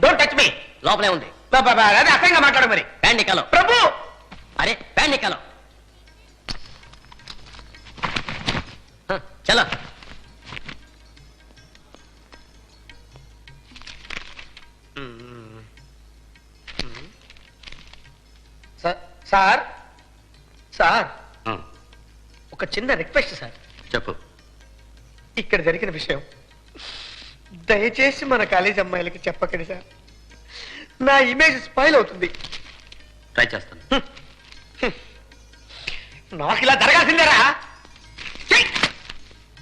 Don't touch me. లోపలే ఉంది. అదే అసహ్యంగా మాట్లాడు మరి. Pant Niccolo. ప్రభు అరే ప్యాంట్ నికాలో. చలో. సార్ సార్ ఒక చిన్న రిక్వెస్ట్ సార్. చెప్పు. ఇక్కడ జరిగిన విషయం దయచేసి మన కాలేజ్ అమ్మాయిలకి చెప్పకండి సార్. నా ఇమేజ్ స్పాయిల్ అవుతుంది. ట్రై చేస్తాను. నాకు ఇలా జరగాల్సిందేరా.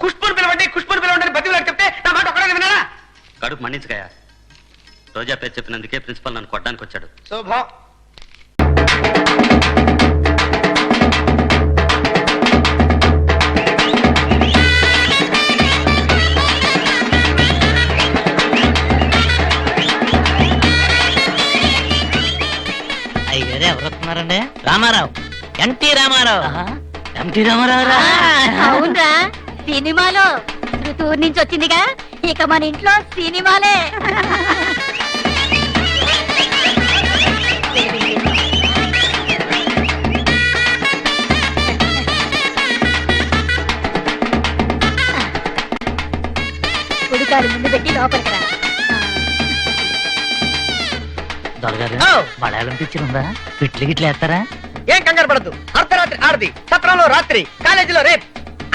కుష్పూర్ పిలవండి కుష్పూర్ పిలవండి అని బతిలాడు చెప్తే నా మాట ఒక్కడే విన్నారా? కడుపు మండించగాయా. రోజా పేరు చెప్పినందుకే ప్రిన్సిపల్ నన్ను కొట్టడానికి వచ్చాడు. శోభా అయ్యారు ఎవరు వస్తున్నారండి? రామారావు, ఎన్టీ రామారావు. ఎన్టీ రామారావు. అవునరా, సినిమాలో ఋతువు నుంచి వచ్చిందిగా, ఇక మన ఇంట్లో సినిమాలే. కుడికారు ముందు పెట్టి లోపలికి రా. దొరగారు మలయాళం పిక్చర్ ఉందా? పిట్లు గిట్లు వేస్తారా? ఏం కంగారు పడద్దు. అర్ధరాత్రి ఆడది, సత్రంలో రాత్రి, కాలేజీలో రేప్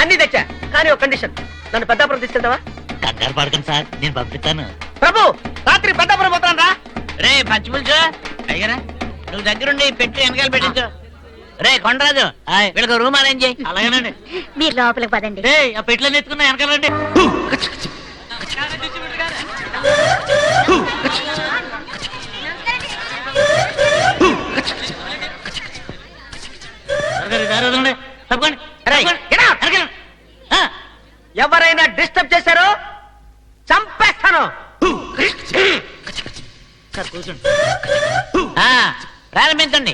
అన్ని తెచ్చా. కానీ ఒక కండిషన్, నన్ను పెద్దాపురం తీసుకెళ్తావా? కంగారు పడకండి సార్, నేను పంపిస్తాను. ప్రభు రాత్రి పెద్దాపురం పోతాను రా. రే పచ్చిపులుసు అయ్యారా, నువ్వు దగ్గరుండి పెట్టి వెనకాల పెట్టించు. రే కొండరాజు, వీళ్ళకి రూమ్ అరేంజ్ చేయి. అలాగేనండి. మీరు లోపలికి పదండి. రే ఆ పెట్లని ఎత్తుకున్నా వెనకాలండి. ఎవరైనా డిస్టర్బ్ చేశారో చంపేస్తాను. ప్రారంభించండి.